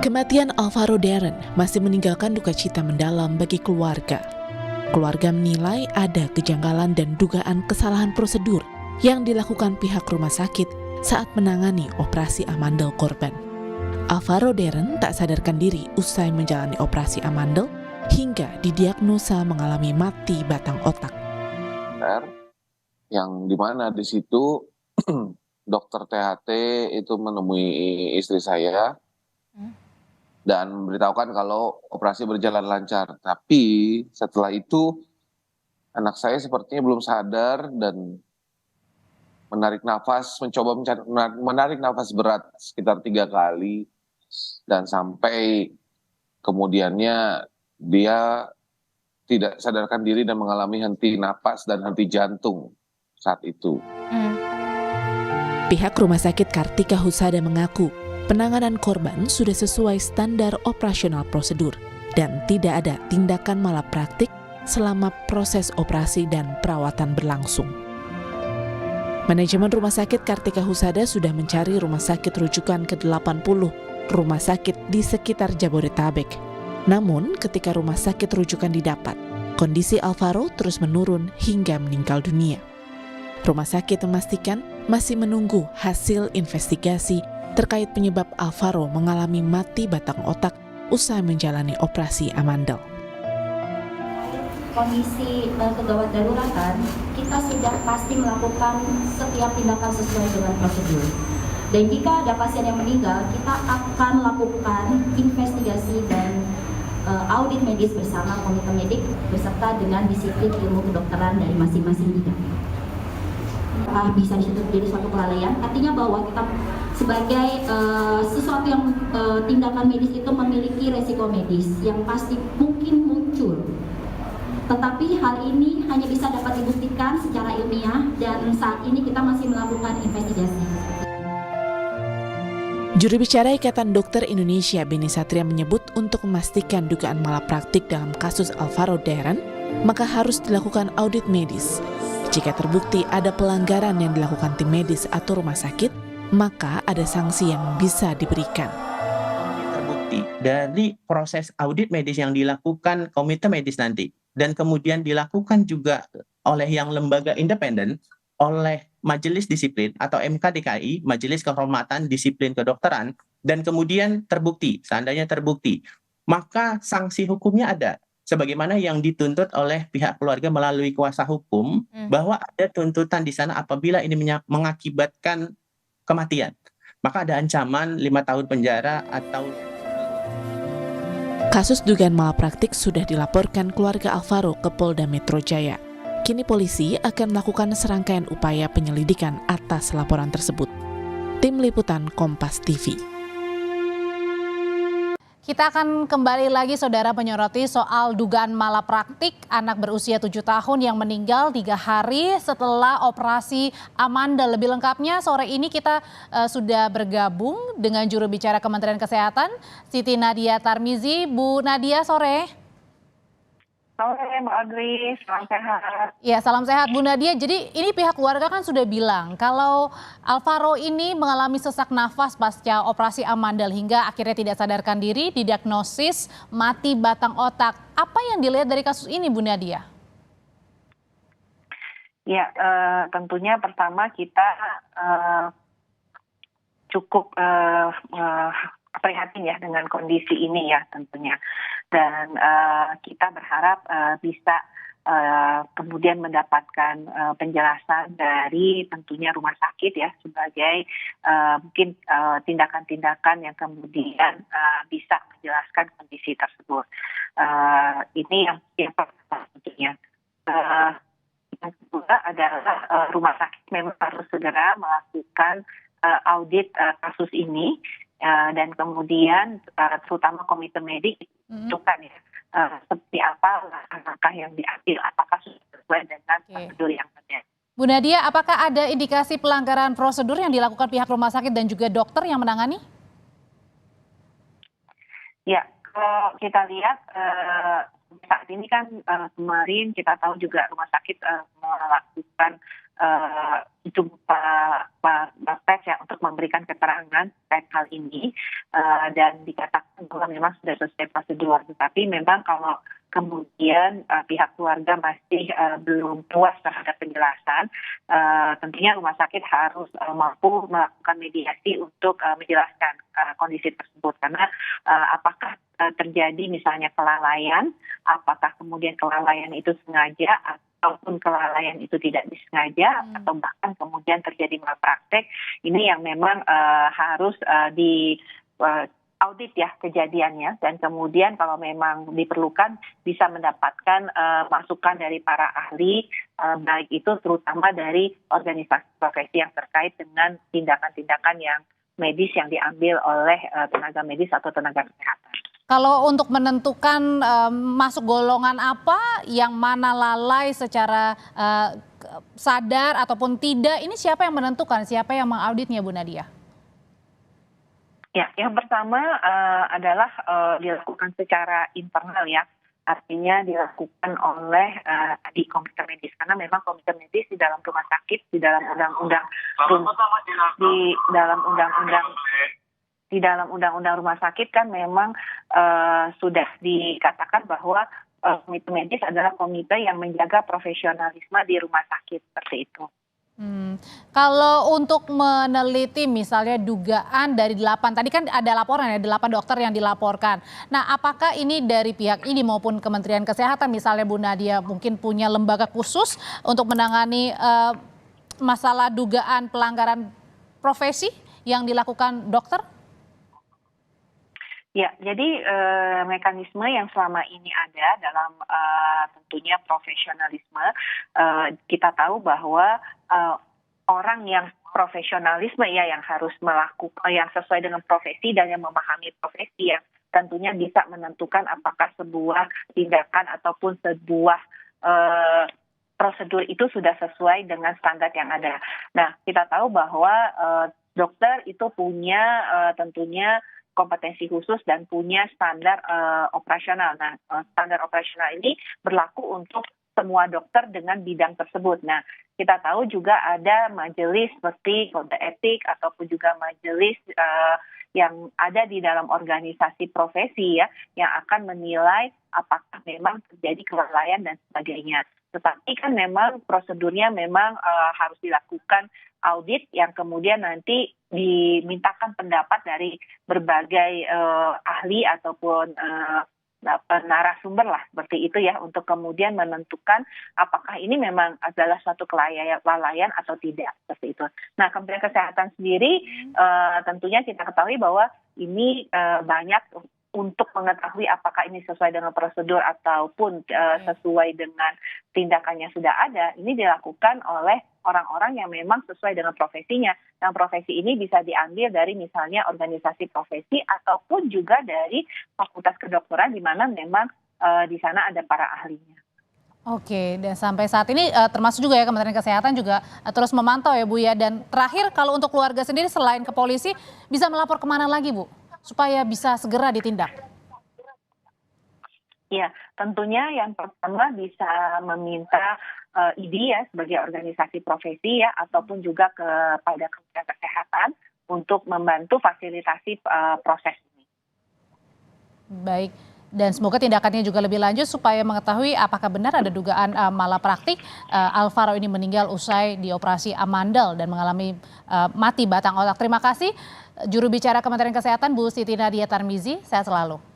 Kematian Alvaro Darren masih meninggalkan duka cita mendalam bagi keluarga. Keluarga menilai ada kejanggalan dan dugaan kesalahan prosedur yang dilakukan pihak rumah sakit saat menangani operasi amandel korban. Alvaro Darren tak sadarkan diri usai menjalani operasi amandel hingga didiagnosa mengalami mati batang otak. Yang dimana di situ dokter THT itu menemui istri saya dan memberitahukan kalau operasi berjalan lancar. Tapi setelah itu anak saya sepertinya belum sadar dan mencoba menarik nafas berat sekitar 3 kali dan sampai kemudiannya dia tidak sadarkan diri dan mengalami henti napas dan henti jantung saat itu. Pihak Rumah Sakit Kartika Husada mengaku penanganan korban sudah sesuai standar operasional prosedur dan tidak ada tindakan malapraktik selama proses operasi dan perawatan berlangsung. Manajemen Rumah Sakit Kartika Husada sudah mencari rumah sakit rujukan ke 80 rumah sakit di sekitar Jabodetabek. Namun ketika rumah sakit rujukan didapat, kondisi Alvaro terus menurun hingga meninggal dunia. Rumah sakit memastikan masih menunggu hasil investigasi terkait penyebab Alvaro mengalami mati batang otak usai menjalani operasi amandel. Kondisi kegawat daruratan, kita sudah pasti melakukan setiap tindakan sesuai dengan prosedur. Dan jika ada pasien yang meninggal, kita akan lakukan investigasi dan audit medis bersama komite medik beserta dengan disiplin ilmu kedokteran dari masing-masing bidang. Bisa disebut jadi suatu kelalaian, artinya bahwa kita sebagai sesuatu yang tindakan medis itu memiliki resiko medis yang pasti mungkin muncul. Tetapi hal ini hanya bisa dapat dibuktikan secara ilmiah dan saat ini kita masih melakukan investigasi. Juru bicara Ikatan Dokter Indonesia Beni Satria menyebut untuk memastikan dugaan malapraktik dalam kasus Alvaro Darren, maka harus dilakukan audit medis. Jika terbukti ada pelanggaran yang dilakukan tim medis atau rumah sakit, maka ada sanksi yang bisa diberikan. Terbukti dari proses audit medis yang dilakukan komite medis nanti, dan kemudian dilakukan juga oleh yang lembaga independen, oleh Majelis Disiplin atau MKDKI, Majelis Kehormatan Disiplin Kedokteran, dan kemudian terbukti, seandainya terbukti, maka sanksi hukumnya ada. Sebagaimana yang dituntut oleh pihak keluarga melalui kuasa hukum, bahwa ada tuntutan di sana apabila ini mengakibatkan kematian. Maka ada ancaman 5 tahun penjara atau... Kasus dugaan malapraktik sudah dilaporkan keluarga Alvaro ke Polda Metro Jaya. Kini polisi akan melakukan serangkaian upaya penyelidikan atas laporan tersebut. Tim Liputan Kompas TV. Kita akan kembali lagi saudara menyoroti soal dugaan malapraktik anak berusia 7 tahun yang meninggal 3 hari setelah operasi amandel. Lebih lengkapnya sore ini kita sudah bergabung dengan juru bicara Kementerian Kesehatan Siti Nadia Tarmizi. Bu Nadia, sore. Sore Mbak Audrey, salam sehat. Ya, salam sehat Bu Nadia. Jadi ini pihak keluarga kan sudah bilang kalau Alvaro ini mengalami sesak nafas pasca operasi amandel hingga akhirnya tidak sadarkan diri, didiagnosis mati batang otak. Apa yang dilihat dari kasus ini Bu Nadia? Ya, tentunya pertama kita cukup prihatin ya dengan kondisi ini ya tentunya. Dan kita berharap bisa kemudian mendapatkan penjelasan dari tentunya rumah sakit ya sebagai mungkin tindakan-tindakan yang kemudian bisa menjelaskan kondisi tersebut. Ini yang pertama tentunya. Yang kedua adalah rumah sakit memang harus segera melakukan audit kasus ini. Dan kemudian terutama komite medik menentukan ya seperti apa langkah yang diambil, apakah sudah sesuai dengan prosedur yang ada. Bu Nadia, apakah ada indikasi pelanggaran prosedur yang dilakukan pihak rumah sakit dan juga dokter yang menangani? Ya, kalau kita lihat saat ini kan kemarin kita tahu juga rumah sakit melakukan jumpa Pak Pes ya untuk memberikan keterangan terkait hal ini dan dikatakan bahwa memang sudah selesai prosedur. Tetapi memang kalau kemudian pihak keluarga masih belum puas terhadap penjelasan, tentunya rumah sakit harus mampu melakukan mediasi untuk menjelaskan kondisi tersebut. Karena apakah terjadi misalnya kelalaian, apakah kemudian kelalaian itu sengaja ataupun kelalaian itu tidak disengaja, atau bahkan kemudian terjadi malpraktek, ini yang memang harus di audit ya kejadiannya, dan kemudian kalau memang diperlukan bisa mendapatkan masukan dari para ahli, baik itu terutama dari organisasi profesi yang terkait dengan tindakan-tindakan yang medis yang diambil oleh tenaga medis atau tenaga kesehatan. Kalau untuk menentukan masuk golongan apa, yang mana lalai secara sadar ataupun tidak, ini siapa yang menentukan, siapa yang mengauditnya Bu Nadia? Ya, yang pertama adalah dilakukan secara internal ya, artinya dilakukan oleh di komite medis, karena memang komite medis di dalam rumah sakit, di dalam undang-undang rumah sakit kan memang sudah dikatakan bahwa komite medis adalah komite yang menjaga profesionalisme di rumah sakit, seperti itu. Kalau untuk meneliti misalnya dugaan dari 8, tadi kan ada laporan ya, 8 dokter yang dilaporkan. Nah, apakah ini dari pihak ini maupun Kementerian Kesehatan misalnya Bu Nadia mungkin punya lembaga khusus untuk menangani masalah dugaan pelanggaran profesi yang dilakukan dokter? Ya, jadi mekanisme yang selama ini ada dalam tentunya profesionalisme, kita tahu bahwa orang yang profesionalisme ya yang harus melakukan yang sesuai dengan profesi dan yang memahami profesi ya tentunya bisa menentukan apakah sebuah tindakan ataupun sebuah prosedur itu sudah sesuai dengan standar yang ada. Nah, kita tahu bahwa dokter itu punya tentunya kompetensi khusus dan punya standar operasional. Nah, standar operasional ini berlaku untuk semua dokter dengan bidang tersebut. Nah, kita tahu juga ada majelis seperti kode etik ataupun juga majelis yang ada di dalam organisasi profesi ya, yang akan menilai apakah memang terjadi kelalaian dan sebagainya. Tetapi kan memang prosedurnya memang harus dilakukan audit yang kemudian nanti dimintakan pendapat dari berbagai ahli ataupun narasumber lah seperti itu ya, untuk kemudian menentukan apakah ini memang adalah suatu kelalaian atau tidak, seperti itu. Nah, Kementerian Kesehatan sendiri tentunya kita ketahui bahwa ini banyak untuk mengetahui apakah ini sesuai dengan prosedur ataupun sesuai dengan tindakannya sudah ada, ini dilakukan oleh orang-orang yang memang sesuai dengan profesinya. Dan profesi ini bisa diambil dari misalnya organisasi profesi ataupun juga dari fakultas kedokteran di mana memang di sana ada para ahlinya. Oke, dan sampai saat ini termasuk juga ya Kementerian Kesehatan juga terus memantau ya Bu ya. Dan terakhir kalau untuk keluarga sendiri selain ke polisi bisa melapor kemana lagi Bu? Supaya bisa segera ditindak. Ya, tentunya yang pertama bisa meminta IDI ya sebagai organisasi profesi ya, ataupun juga kepada Kementerian Kesehatan untuk membantu fasilitasi proses ini. Baik, dan semoga tindakannya juga lebih lanjut supaya mengetahui apakah benar ada dugaan malapraktik. Alvaro ini meninggal usai dioperasi amandel dan mengalami mati batang otak. Terima kasih juru bicara Kementerian Kesehatan Bu Siti Nadia Tarmizi, sehat selalu.